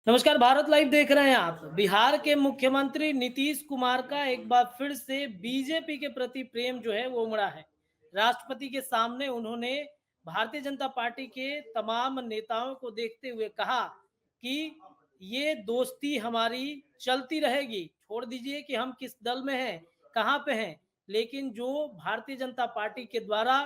नमस्कार, भारत लाइव देख रहे हैं आप। बिहार के मुख्यमंत्री नीतीश कुमार का एक बार फिर से बीजेपी के प्रति प्रेम जो है वो उमड़ा है। राष्ट्रपति के सामने उन्होंने भारतीय जनता पार्टी के तमाम नेताओं को देखते हुए कहा कि ये दोस्ती हमारी चलती रहेगी। छोड़ दीजिए कि हम किस दल में हैं, कहाँ पे हैं, लेकिन जो भारतीय जनता पार्टी के द्वारा,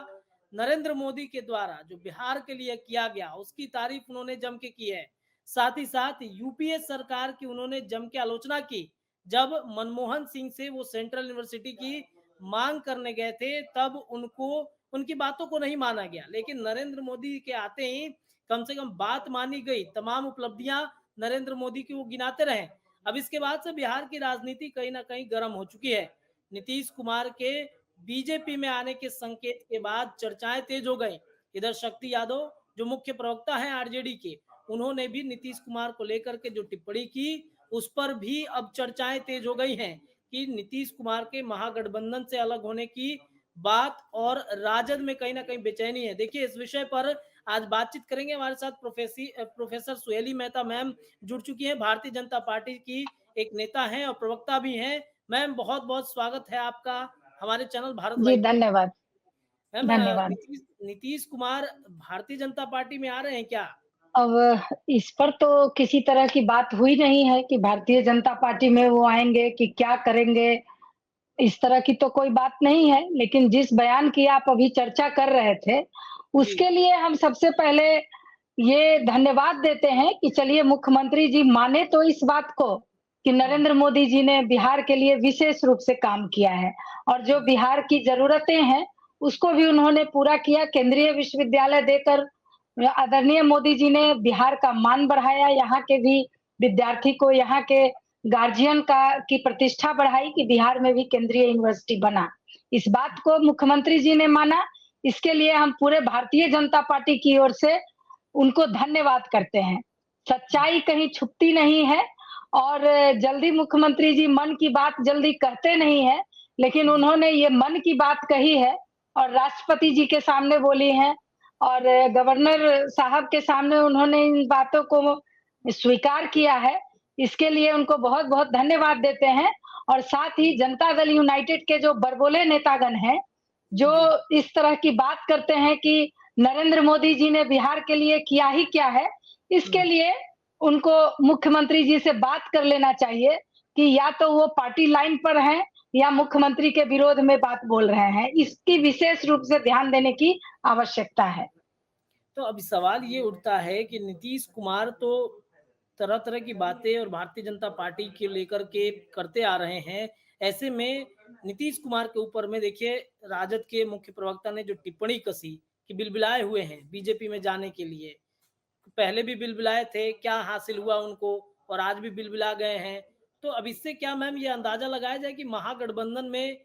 नरेंद्र मोदी के द्वारा जो बिहार के लिए किया गया, उसकी तारीफ उन्होंने जम के की है। साथ ही साथ यूपीए सरकार की उन्होंने जम के आलोचना की। जब मनमोहन सिंह से वो सेंट्रल यूनिवर्सिटी की मांग करने गए थे, तब उनको उनकी बातों को नहीं माना गया, लेकिन नरेंद्र मोदी के आते ही कम से कम बात मानी गई। तमाम उपलब्धियां नरेंद्र मोदी की वो गिनाते रहे। अब इसके बाद से बिहार की राजनीति कहीं ना कहीं गर्म हो चुकी है। नीतीश कुमार के बीजेपी में आने के संकेत के बाद चर्चाएं तेज हो गई। इधर शक्ति यादव जो मुख्य प्रवक्ता हैं आरजेडी के, उन्होंने भी नीतीश कुमार को लेकर के जो टिप्पणी की, उस पर भी अब चर्चाएं तेज हो गई हैं कि नीतीश कुमार के महागठबंधन से अलग होने की बात और राजद में कहीं ना कहीं बेचैनी है। देखिए, इस विषय पर आज बातचीत करेंगे। हमारे साथ प्रोफेसर सुहेली मेहता मैम जुड़ चुकी हैं। भारतीय जनता पार्टी की एक नेता हैं और प्रवक्ता भी हैं। मैम, बहुत बहुत स्वागत है आपका हमारे चैनल भारत जी, लाइव पे। धन्यवाद, मैम, धन्यवाद। नीतीश नीतीश कुमार भारतीय जनता पार्टी में आ रहे हैं क्या? अब इस पर तो किसी तरह की बात हुई नहीं है कि भारतीय जनता पार्टी में वो आएँगे कि क्या करेंगे, इस तरह की तो कोई बात नहीं है। लेकिन जिस बयान की आप अभी चर्चा कर रहे थे, जी, उसके लिए हम सबसे पहले ये धन्यवाद देते हैं कि चलिए मुख्यमंत्री जी माने तो इस बात को कि हुँ, नरेंद्र मोदी जी ने बिहार के लिए विशेष रूप से काम किया है और जो जी, बिहार की ज़रूरतें हैं, उसको भी उन्होंने पूरा किया। केंद्रीय विश्वविद्यालय देकर आदरणीय मोदी जी ने बिहार का मान बढ़ाया, यहाँ के भी विद्यार्थी को, यहाँ के गार्जियन का की प्रतिष्ठा बढ़ाई कि बिहार में भी केंद्रीय यूनिवर्सिटी बना। इस बात को मुख्यमंत्री जी ने माना, इसके लिए हम पूरे भारतीय जनता पार्टी की ओर से उनको धन्यवाद करते हैं। सच्चाई कहीं छुपती नहीं है और जल्दी मुख्यमंत्री जी मन की बात जल्दी कहते नहीं हैं, लेकिन जी, उन्होंने ये मन की बात कही है और राष्ट्रपति जी के सामने बोली हैं और गवर्नर साहब के सामने उन्होंने इन बातों को स्वीकार किया है। इसके लिए उनको बहुत-बहुत धन्यवाद देते हैं और साथ ही जनता दल यूनाइटेड के जो बड़बोले नेतागण हैं, जो जी, इस तरह की बात करते हैं कि नरेंद्र मोदी जी ने बिहार के लिए किया ही क्या है, इसके हुँ। लिए उनको मुख्यमंत्री जी से बात कर लेना चाहिए कि या तो वो पार्टी लाइन पर हैं या मुख्यमंत्री के विरोध में बात बोल रहे हैं। इसकी विशेष रूप से ध्यान देने की आवश्यकता है। तो अब सवाल ये उठता है कि नीतीश कुमार तो तरह-तरह की बातें और भारतीय जनता पार्टी के लेकर के करते आ रहे हैं। ऐसे में नीतीश कुमार के ऊपर में देखिए, राजद के मुख्य प्रवक्ता ने जो टिप्पणी कसी कि बिलबिलाए हुए हैं बीजेपी में जाने के लिए। पहले भी बिलबिलाए थे, क्या हासिल हुआ उनको और आज भी बिलबिला गए हैं। तो अब इससे क्या मैम ये अंदाज़ा लगाया जाए कि महागठबंधन में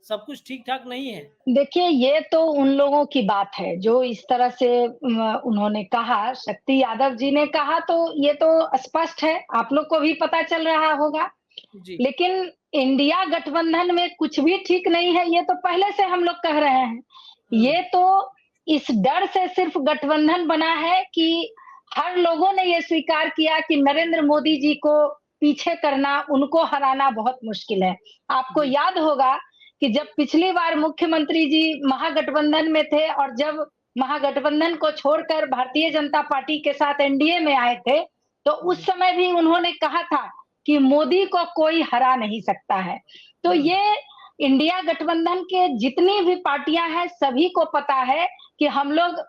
सब कुछ ठीक-ठाक नहीं है? देखिए, ये तो उन लोगों की बात है, जो इस तरह से उन्होंने कहा, शक्ति यादव जी ने कहा तो ये तो स्पष्ट है, आप लोग को भी पता चल रहा होगा। जी। लेकिन इंडिया गठबंधन में कुछ भी ठीक नहीं है, ये तो पहले से हम लोग कह रहे हैं। हुँ, ये तो इस डर से सिर्फ गठबंधन बना है कि हर लोगों ने ये स्वीकार किया कि नरेंद्र मोदी जी को पीछे करना, उनको हराना बहुत मुश्किल है। आपको जी, याद होगा कि जब पिछली बार मुख्यमंत्री जी महागठबंधन में थे और जब महागठबंधन को छोड़कर भारतीय जनता पार्टी के साथ एनडीए में आए थे, तो उस जी। समय भी उन्होंने कहा था कि मोदी को कोई हरा नहीं सकता है। तो हुँ, ये इंडिया गठबंधन के जितनी भी पार्टियां हैं, सभी को पता है कि हम लोग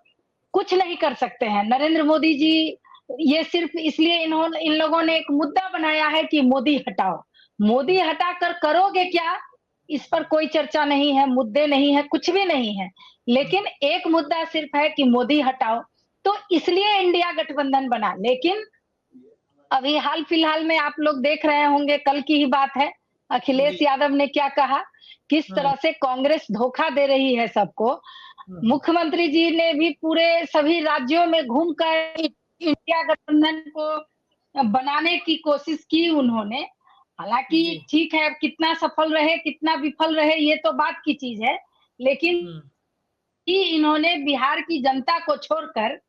कुछ नहीं कर सकते हैं। नरेंद्र मोदी जी ये सिर्फ इसलिए इन्होंने इन लोगों ने एक मुद्दा बनाया है कि मोदी हटाओ। मोदी हटाकर करोगे क्या? इस पर कोई चर्चा नहीं है, मुद्दे नहीं है, कुछ भी नहीं है। हुँ, लेकिन एक मुद्दा सिर्फ है कि मोदी हटाओ, तो इसलिए इंडिया गठबंधन बना। लेकिन अभी हाल-फिलहाल में आप लोग देख रहे होंगे, कल की ही बात है, जी। अखिलेश यादव ने क्या कहा, किस हुँ, तरह से कांग्रेस धोखा दे रही है सबको। हुँ, हुँ। मुख्यमंत्री जी ने भी पूरे सभी राज्यों में घूमकर इंडिया गठबंधन को बनाने की कोशिश की उन्होंने। जी। हालाँकि ठीक है, अब कितना सफल रहे, कितना विफल रहे, ये तो बात की चीज़ है। लेकिन हुँ, कि इन्होंने बिहार की जनता को छोड़कर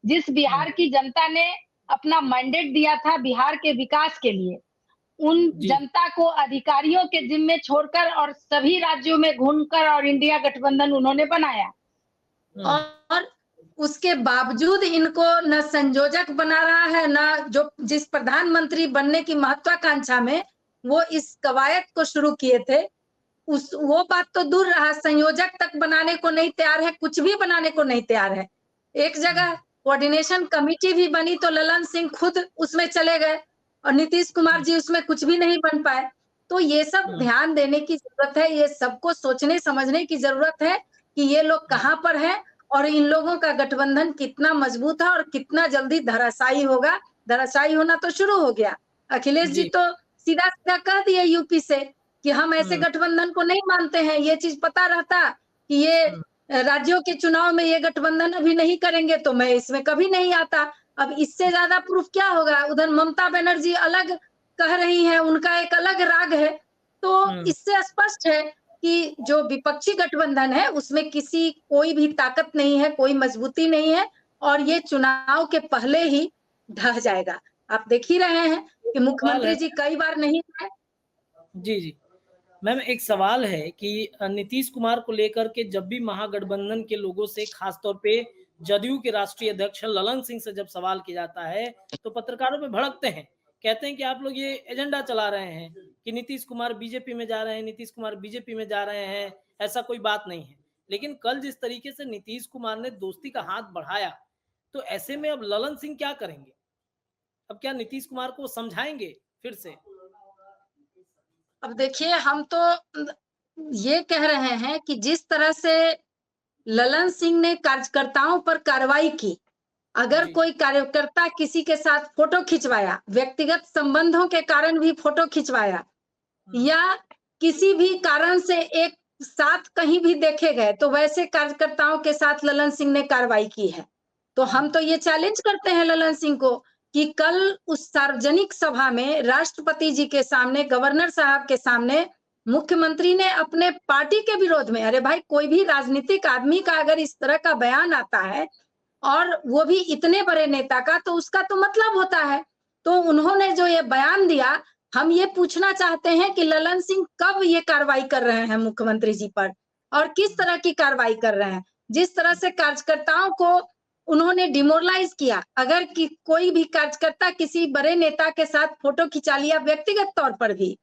जिस हुँ, बिहार की जनता ने अपना मैंडेट दिया था बिहार के विकास के लिए, उन जी। जनता को अधिकारियों के जिम्मे छोड़कर और सभी राज्यों में घूमकर और इंडिया गठबंधन उन्होंने बनाया। हुँ, और उसके बावजूद इनको न संयोजक बना रहा है, न जो जिस प्रधानमंत्री बनने की महत्वाकांक्षा में वो इस कवायद को शुरू किए थे, वो बात तो दूर रहा, संयोजक तक बनाने को नहीं तैयार है, कुछ भी बनाने को नहीं तैयार है। एक जगह कोऑर्डिनेशन कमेटी भी बनी तो ललन सिंह खुद उसमें चले गए और नीतीश कुमार जी उसमें कुछ भी नहीं बन पाए। तो ये सब हुँ, ध्यान देने की जरूरत है, ये सबको सोचने समझने की जरूरत है कि ये लोग कहाँ पर हैं और इन लोगों का गठबंधन कितना मजबूत है और कितना जल्दी धराशायी होगा। धराशायी होना तो शुरू हो गया। अखिलेश जी जी। तो सीधा-सीधा कह दिए यूपी से कि हम ऐसे हुँ, गठबंधन को नहीं मानते हैं। ये चीज़ पता रहता कि ये हुँ, राज्यों के चुनाव में ये गठबंधन अभी नहीं करेंगे तो मैं इसमें कभी नहीं आता। अब इससे ज़्यादा प्रूफ क्या होगा? उधर ममता बनर्जी अलग कह रही हैं, उनका एक अलग राग है। तो हुँ, इससे स्पष्ट है कि जो विपक्षी गठबंधन है उसमें किसी कोई भी ताकत नहीं है, कोई मजबूती नहीं है और ये चुनाव के पहले ही ढह जाएगा। आप देख ही रहे हैं कि सवाल है मुख्यमंत्री जी कई बार नहीं आए। जी, जी। मैम एक सवाल है कि नीतीश कुमार को लेकर के जब भी महागठबंधन के लोगों से खास तौर पे जदयू के राष्ट्रीय अध्यक्ष ललन सिंह से जब सवाल किया जाता है, तो पत्रकारों पे भड़कते हैं। कहते हैं कि आप लोग ये एजेंडा चला रहे हैं कि नीतीश कुमार बीजेपी में जा रहे हैं, नीतीश कुमार बीजेपी में जा रहे हैं, ऐसा कोई बात नहीं है। लेकिन कल जिस तरीके से नीतीश कुमार ने दोस्ती का हाथ बढ़ाया, तो ऐसे में अब ललन सिंह क्या करेंगे? अब क्या नीतीश कुमार को समझाएँगे फिर से? अब देखिए हम तो ये कह रहे हैं कि जिस तरह से ललन सिंह ने कार्यकर्ताओं पर कार्रवाई की, अगर जी। कोई कार्यकर्ता किसी के साथ फोटो खिंचवाया, व्यक्तिगत संबंधों के कारण भी फोटो खिंचवाया हुँ, या किसी भी कारण से एक साथ कहीं भी देखे गए, तो वैसे कार्यकर्ताओं के साथ ललन सिंह ने कार्रवाई की है। तो हम तो ये चैलेंज करते हैं ललन सिंह को कि कल उस सार्वजनिक सभा में राष्ट्रपति जी के सामने, गवर्नर साहब के सामने मुख्यमंत्री ने अपने पार्टी के विरोध में, अरे भाई कोई भी राजनीतिक आदमी का अगर इस तरह का बयान आता है और वो भी इतने बड़े नेता का, तो उसका तो मतलब होता है। तो उन्होंने जो ये बयान दिया, हम ये पूछना चाहते हैं कि ललन सिंह कब ये कार्रवाई कर रहे हैं मुख्यमंत्री जी पर और किस तरह की कार्रवाई कर रहे हैं? जिस तरह से कार्यकर्ताओं को उन्होंने डिमोरलाइज किया, अगर कि कोई भी कार्यकर्ता किसी बड़े नेता के साथ फोटो खिंचा लिया व्यक्तिगत तौर पर भी,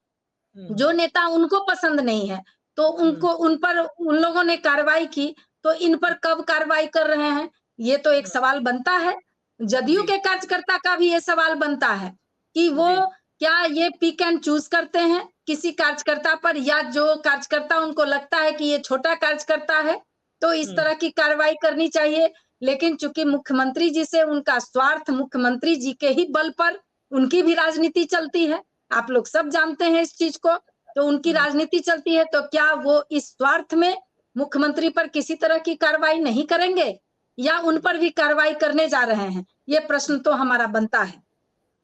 हुँ, जो नेता उनको पसंद नहीं है, तो हुँ, उनको उन पर उन लोगों ने कार्रवाई की, तो इन पर कब कार्रवाई कर रहे हैं? ये तो एक हुँ, सवाल बनता है। जदयू जी, के कार्यकर्ता का भी ये सवाल बनता है कि वो जी, क्या ये पिक एंड चूज़ करते हैं किसी कार्यकर्ता पर, या जो कार्यकर्ता उनको लगता है कि ये छोटा कार्यकर्ता है, तो इस हुँ, तरह की कार्रवाई करनी चाहिए। लेकिन चूँकि मुख्यमंत्री जी से उनका स्वार्थ मुख्यमंत्री जी के ही बल पर उनकी भी राजनीति चलती है। आप लोग सब जानते हैं इस चीज़ को। तो उनकी हुँ। राजनीति चलती है, तो क्या वो इस स्वार्थ में मुख्यमंत्री पर किसी तरह की कार्रवाई नहीं करेंगे या उन पर भी कार्रवाई करने जा रहे हैं? ये प्रश्न तो हमारा बनता है।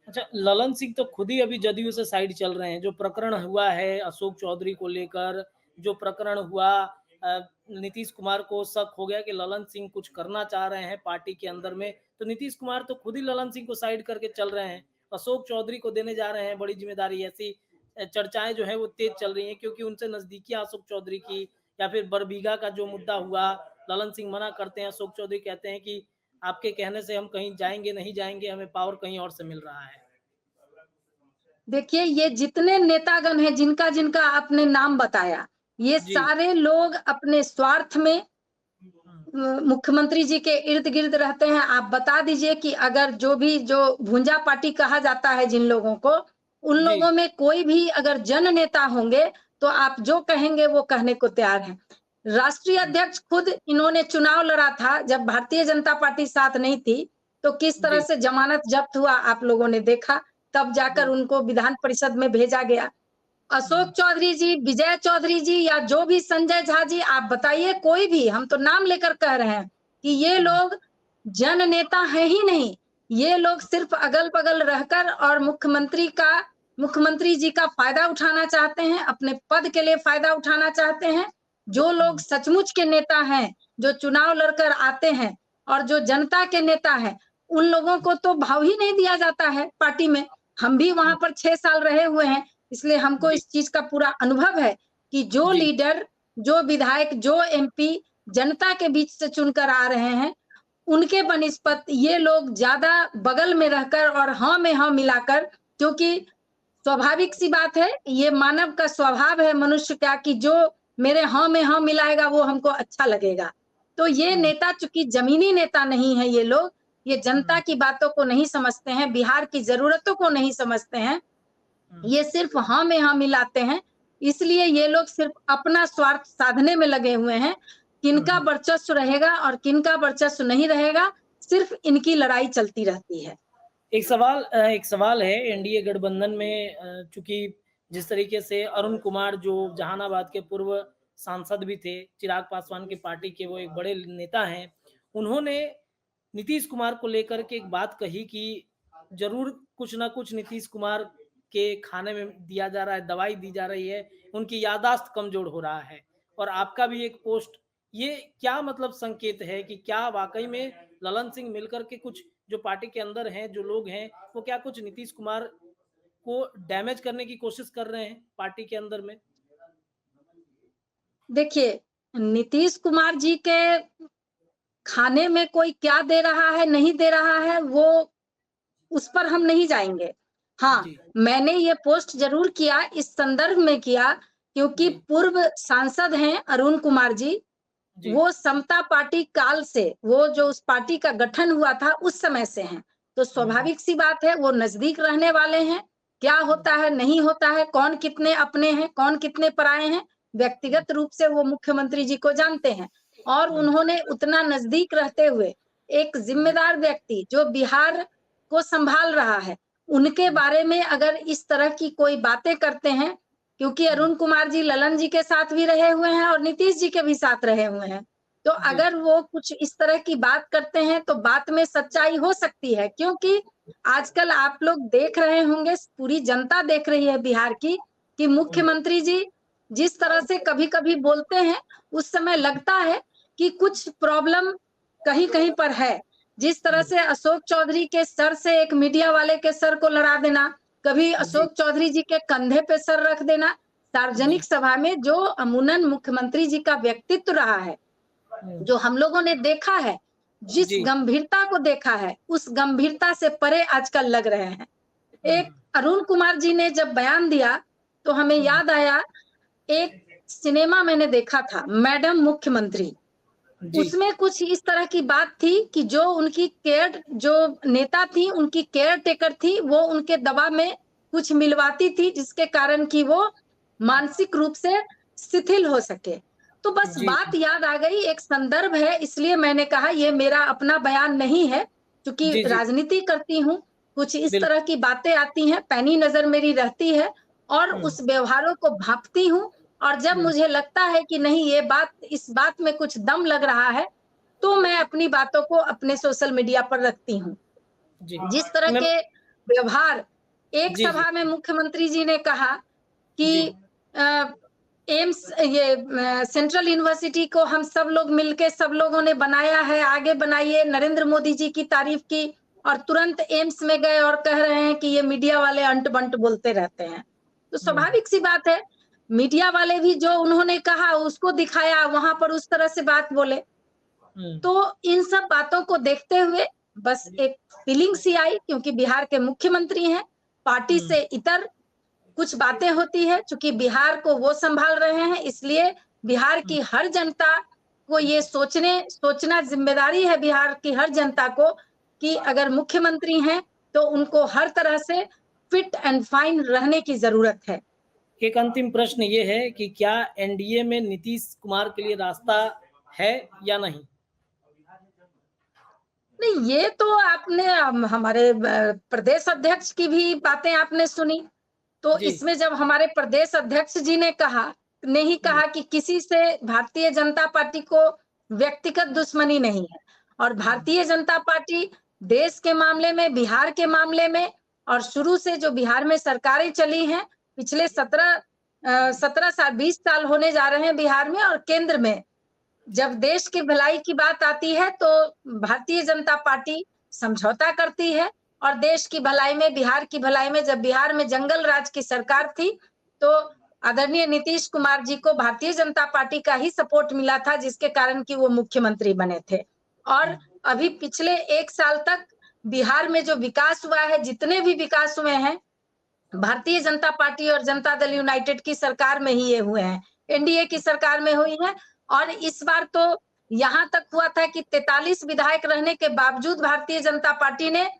अच्छा, ललन सिंह तो खुद ही अभी जदयू से साइड चल रहे हैं। जो प्रकरण हुआ है अशोक चौधरी को लेकर, जो प्रकरण हुआ नीतीश कुमार को शक हो गया कि ललन सिंह कुछ करना चाह रहे हैं पार्टी के अंदर में, तो नीतीश कुमार तो खुद ही ललन सिंह को साइड करके चल रहे हैं। अशोक चौधरी को देने जा रहे हैं बड़ी ज़िम्मेदारी। ऐसी चर्चाएँ जो हैं वो तेज़ चल रही हैं क्योंकि उनसे नज़दीकियाँ अशोक चौधरी की या फिर बरबीघा का जो मुद्दा हुआ, ललन सिंह मना करते हैं, अशोक चौधरी कहते हैं कि आपके कहने से हम कहीं जाएँगे, नहीं जाएँगे, हमें पावर कहीं और से मिल रहा है। देखिए, ये जितने नेतागण हैं जिनका-जिनका आपने नाम बताया, ये जी। सारे लोग अपने स्वार्थ में हुँ, मुख्यमंत्री जी के इर्द-गिर्द रहते हैं। आप बता दीजिए कि अगर जो भुंजा पार्टी कहा जाता है जिन लोगों को, उन जी। लोगों में कोई भी अगर जन नेता होंगे, तो आप जो कहेंगे वो कहने को तैयार हैं। राष्ट्रीय हुँ, अध्यक्ष खुद इन्होंने चुनाव लड़ा था, जब भारतीय जनता पार्टी साथ नहीं थी, तो किस तरह जी, से जमानत जब्त हुआ आप लोगों ने देखा, तब जाकर बिल्कुल। उनको विधान परिषद में भेजा गया। अशोक हुँ, चौधरी जी, विजय चौधरी जी या जो भी संजय झा जी, आप बताइए कोई भी, हम तो नाम लेकर कह रहे हैं कि ये हुँ, लोग जन नेता हैं ही नहीं। ये लोग सिर्फ अगल-बगल रहकर और मुख्यमंत्री जी का फ़ायदा उठाना चाहते हैं, अपने पद के लिए फ़ायदा उठाना चाहते हैं। जो लोग हुँ, सचमुच के नेता हैं, जो चुनाव लड़कर आते हैं और जो जनता के नेता हैं, उन लोगों को तो भाव ही नहीं दिया जाता है पार्टी में। हम भी वहां पर 6 साल रहे हुए हैं, इसलिए हमको जी, इस चीज का पूरा अनुभव है कि जो जी, लीडर, जो विधायक, जो एमपी जनता के बीच से चुनकर आ रहे हैं, उनके बनिस्पत ये लोग ज्यादा बगल में रहकर और हाँ में हाँ मिलाकर, क्योंकि स्वाभाविक सी बात है, ये मानव का स्वभाव है मनुष्य का कि जो मेरे हाँ में हाँ मिलाएगा वो हमको अच्छा लगेगा। तो ये हुँ, नेता चूंकि जमीनी नेता नहीं है, ये लोग ये जनता हुँ, की बातों को नहीं समझते हैं, बिहार की जरूरतों को नहीं समझते हैं, हुँ, ये सिर्फ हाँ में हाँ मिलाते हैं। इसलिए ये लोग सिर्फ अपना स्वार्थ साधने में लगे हुए हैं। हुँ, किनका हुँ। वर्चस्व रहेगा और किनका वर्चस्व नहीं रहेगा, सिर्फ इनकी लड़ाई चलती रहती है। एक सवाल है एनडीए गठबंधन में चूँकि जिस तरीके से अरुण कुमार जो जहानाबाद के पूर्व सांसद भी थे, चिराग पासवान की पार्टी के वो एक बड़े नेता हैं। उन्होंने नीतीश कुमार को लेकर के एक बात कही कि ज़रूर कुछ न कुछ नीतीश कुमार के खाने में दिया जा रहा है, दवाई दी जा रही है, उनकी याददाश्त कमज़ोर हो रहा है। और आपका भी एक पोस्ट ये क्या मतलब संकेत है कि क्या वाक़ई में ललन सिंह मिलकर के कुछ जो पार्टी के अंदर हैं, जो लोग हैं, वो क्या कुछ नीतीश कुमार को डैमेज करने की कोशिश कर रहे हैं पार्टी के अंदर में? देखिए, नीतीश कुमार जी के खाने में कोई क्या दे रहा है, नहीं दे रहा है, वो उस पर हम नहीं जाएँगे। हाँ, जी, मैंने ये पोस्ट ज़रूर किया, इस संदर्भ में किया क्योंकि जी, पूर्व सांसद हैं अरुण कुमार जी, जी। वो समता पार्टी काल से, वो जो उस पार्टी का गठन हुआ था उस समय से हैं। तो हुँ, हुँ, स्वाभाविक सी बात है, वो नज़दीक रहने वाले हैं। क्या हुँ, होता है, नहीं होता है, कौन कितने अपने हैं, कौन कितने पराए हैं, हुँ, व्यक्तिगत रूप से वो मुख्यमंत्री जी को जानते हैं। और हुँ, उन्होंने उतना नज़दीक रहते हुए एक जी, ज़िम्मेदार व्यक्ति जो बिहार को सँभाल रहा है, उनके हुँ, बारे में अगर इस तरह की कोई बातें करते हैं, क्योंकि हुँ, अरुण कुमार जी ललन जी के साथ भी रहे हुए हैं और नीतीश जी के भी साथ रहे हुए हैं। तो जी, अगर वो कुछ इस तरह की बात करते हैं तो बात में सच्चाई हो सकती है, क्योंकि आजकल आप लोग देख रहे होंगे, पूरी जनता देख रही है बिहार की कि हुँ, मुख्यमंत्री जी जिस तरह से कभी-कभी बोलते हैं, उस समय लगता है कि कुछ प्रॉब्लम कहीं-कहीं पर है। जिस तरह हुँ, से अशोक चौधरी के सर से एक मीडिया वाले के सर को लड़ा देना, कभी जी, अशोक चौधरी जी के कंधे पे सर रख देना, जी, सार्वजनिक सभा में जो अमूनन मुख्यमंत्री जी का व्यक्तित्व रहा है, हुँ, जो हम लोगों ने देखा है, जिस जी, गंभीरता को देखा है, उस गंभीरता से परे आजकल लग रहे हैं। हुँ, एक अरुण कुमार जी ने जब बयान दिया, तो हमें हुँ, याद आया, एक सिनेमा मैंने देखा था, मैडम मुख्यमंत्री। जी, उसमें कुछ इस तरह की बात थी कि जो उनकी केयर जो नेता थी, उनकी केयर टेकर थी, वो उनके दवा में कुछ मिलवाती थी, जिसके कारण कि वो मानसिक रूप से शिथिल हो सके। तो बस जी, बात याद आ गई, एक संदर्भ है, इसलिए मैंने कहा ये मेरा अपना बयान नहीं है, क्योंकि जी, जी, राजनीति करती हूँ, कुछ इस तरह बिल्कुल, की बातें आती हैं, पैनी नज़र मेरी रहती है और हुँ, उस व्यवहारों को भाँपती हूँ और जब हुँ, मुझे लगता है कि नहीं ये बात इस बात में कुछ दम लग रहा है, तो मैं अपनी बातों को अपने सोशल मीडिया पर रखती हूँ। जी। जिस तरह मैं के व्यवहार एक जी, जी, सभा में मुख्यमंत्री जी ने कहा कि जी, अ, एम्स ये सेंट्रल यूनिवर्सिटी को हम सब लोग मिलके सब लोगों ने बनाया है, आगे बनाइए, नरेंद्र मोदी जी की तारीफ की और तुरंत एम्स में गए और कह रहे हैं कि ये मीडिया वाले अंट-बंट बोलते रहते हैं। तो हुँ, स्वाभाविक सी बात है, मीडिया वाले भी जो उन्होंने कहा उसको दिखाया, वहाँ पर उस तरह से बात बोले। हुँ, तो इन सब बातों को देखते हुए बस एक फीलिंग सी आई, क्योंकि बिहार के मुख्यमंत्री हैं, पार्टी हुँ, से इतर कुछ बातें होती है, चूँकि बिहार को वो सँभाल रहे हैं, इसलिए बिहार हुँ, की हर जनता को ये सोचना ज़िम्मेदारी है बिहार की हर जनता को कि अगर मुख्यमंत्री हैं, तो उनको हर तरह से फिट एंड फाइन रहने की ज़रूरत है। एक अंतिम प्रश्न ये है कि क्या एनडीए में नीतीश कुमार के लिए रास्ता है या नहीं? नहीं, ये तो आपने हमारे प्रदेश अध्यक्ष की भी बातें आपने सुनी। तो जी, इसमें जब हमारे प्रदेश अध्यक्ष जी ने जी, कहा कि किसी से भारतीय जनता पार्टी को व्यक्तिगत दुश्मनी नहीं है और हुँ, भारतीय जनता पार्टी देश के मामले में, बिहार के मामले में और शुरू से जो बिहार में सरकारें चली हैं, पिछले 17 साल 20 साल होने जा रहे हैं बिहार में और केंद्र में जब देश की भलाई की बात आती है तो भारतीय जनता पार्टी समझौता करती है और देश की भलाई में, बिहार की भलाई में, जब बिहार में जंगल राज की सरकार थी तो आदरणीय नीतीश कुमार जी को भारतीय जनता पार्टी का ही सपोर्ट मिला था, जिसके कारण कि वो मुख्यमंत्री बने थे। और अभी पिछले 1 साल तक बिहार में जो विकास हुआ है, जितने भी विकास हुए हैं, भारतीय जनता पार्टी और जनता दल यूनाइटेड की सरकार में ही ये हुए हैं, एनडीए की सरकार में हुई है। और इस बार तो यहाँ तक हुआ था कि 43 विधायक रहने के बावजूद भारतीय जनता पार्टी ने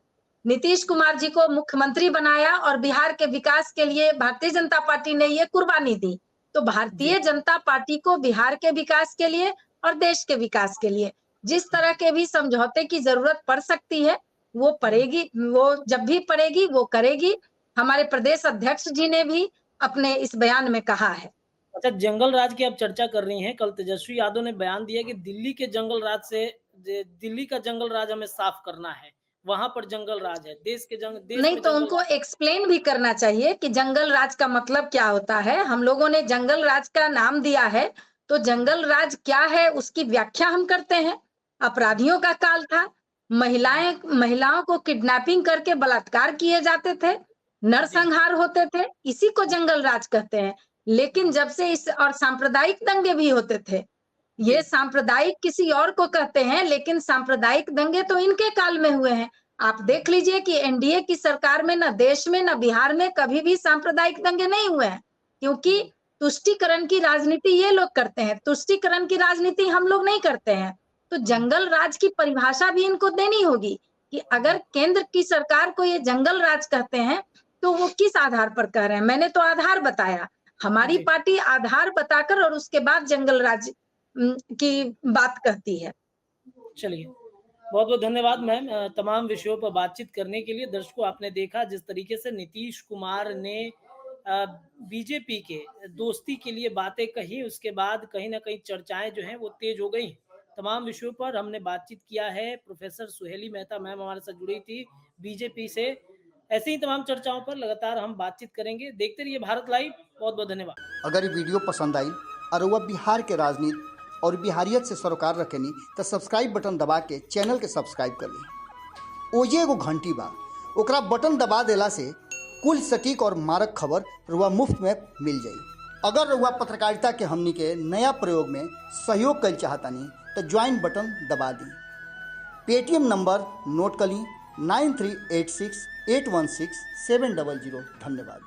नीतीश कुमार जी को मुख्यमंत्री बनाया और बिहार के विकास के लिए भारतीय जनता पार्टी ने ये कुर्बानी दी। तो भारतीय जनता पार्टी को बिहार के विकास के लिए और देश के विकास के लिए जिस तरह के भी समझौते की जरूरत पड़ सकती है वो पड़ेगी, वो जब भी पड़ेगी वो करेगी। हमारे प्रदेश अध्यक्ष जी ने भी अपने इस बयान में कहा है। अच्छा, जंगल राज की आप चर्चा कर रही हैं। कल तेजस्वी यादव ने बयान दिया कि दिल्ली के जंगल राज से दिल्ली का जंगल राज हमें साफ करना है, वहां पर जंगल राज है, देश नहीं में तो जंगल उनको राज। एक्सप्लेन भी करना चाहिए कि जंगल राज का मतलब क्या होता है। हम लोगों ने जंगल राज का नाम दिया है तो जंगल राज क्या है उसकी व्याख्या हम करते हैं। अपराधियों का काल था, महिलाओं को किडनैपिंग करके बलात्कार किए जाते थे, नरसंहार होते थे, इसी को जंगल राज कहते हैं। लेकिन जब से इस और सांप्रदायिक दंगे भी होते थे, ये सांप्रदायिक किसी और को कहते हैं, लेकिन सांप्रदायिक दंगे तो इनके काल में हुए हैं। आप देख लीजिए कि एनडीए की सरकार में न देश में न बिहार में कभी भी सांप्रदायिक दंगे नहीं हुए हैं, क्योंकि तुष्टीकरण की राजनीति ये लोग करते हैं, तुष्टीकरण की राजनीति हम लोग नहीं करते हैं। तो जंगल राज की परिभाषा भी इनको देनी होगी कि अगर केंद्र की सरकार को ये जंगल राज कहते हैं तो वो किस आधार पर कह रहे हैं। मैंने तो आधार बताया, हमारी पार्टी आधार बताकर और उसके बाद जंगल राज की बात कहती है। चलिए, बहुत बहुत धन्यवाद मैम तमाम विषयों पर बातचीत करने के लिए। दर्शकों, आपने देखा जिस तरीके से नीतीश कुमार ने बीजेपी के दोस्ती के लिए बातें कही, उसके बाद कहीं ना कहीं चर्चाएं जो हैं वो तेज हो गई। तमाम विषयों पर हमने बातचीत किया है। प्रोफेसर सुहेली मेहता मैम हमारे साथ जुड़ी थी बीजेपी से। ऐसे ही तमाम चर्चाओं पर लगातार हम बातचीत करेंगे। देखते रहिए भारत लाइव। बहुत बहुत धन्यवाद। अगर ये वीडियो पसंद आई और वह बिहार के राजनीति और बिहारियत से सरोकार रखेनी तो सब्सक्राइब बटन दबा के चैनल के सब्सक्राइब कर ली। ओजे एगो घंटी बा, ओकरा बटन दबा देला से कुल सटीक और मारक खबर रुआ मुफ्त में मिल जाई। अगर रुआ पत्रकारिता के हमनी के नया प्रयोग में सहयोग कर चाहतानी तो ज्वाइन बटन दबा दी। पेटीएम नंबर नोट कर ली 9386816700। धन्यवाद।